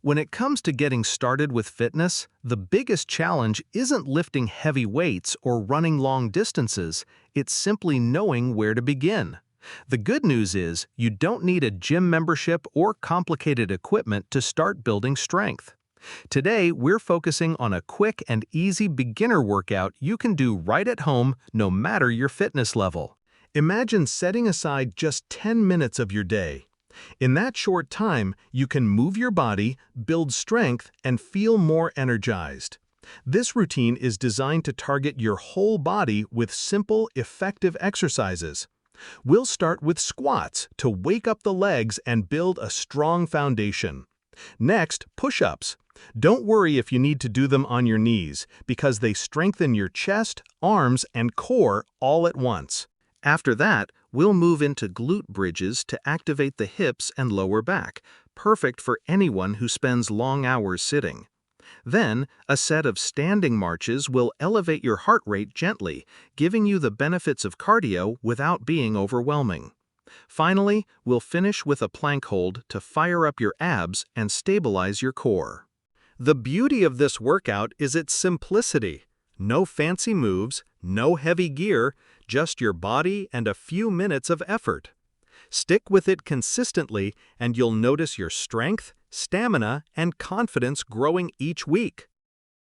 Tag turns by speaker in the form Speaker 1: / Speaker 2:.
Speaker 1: When it comes to getting started with fitness, the biggest challenge isn't lifting heavy weights or running long distances, it's simply knowing where to begin. The good news is you don't need a gym membership or complicated equipment to start building strength. Today, we're focusing on a quick and easy beginner workout you can do right at home no matter your fitness level. Imagine setting aside just 10 minutes of your day. In that short time, you can move your body, build strength, and feel more energized. This routine is designed to target your whole body with simple, effective exercises. We'll start with squats to wake up the legs and build a strong foundation. Next, push-ups. Don't worry if you need to do them on your knees, because they strengthen your chest, arms, and core all at once. After that, we'll move into glute bridges to activate the hips and lower back, perfect for anyone who spends long hours sitting. Then, a set of standing marches will elevate your heart rate gently, giving you the benefits of cardio without being overwhelming. Finally, we'll finish with a plank hold to fire up your abs and stabilize your core. The beauty of this workout is its simplicity. No fancy moves, no heavy gear, just your body and a few minutes of effort. Stick with it consistently and you'll notice your strength, stamina, and confidence growing each week.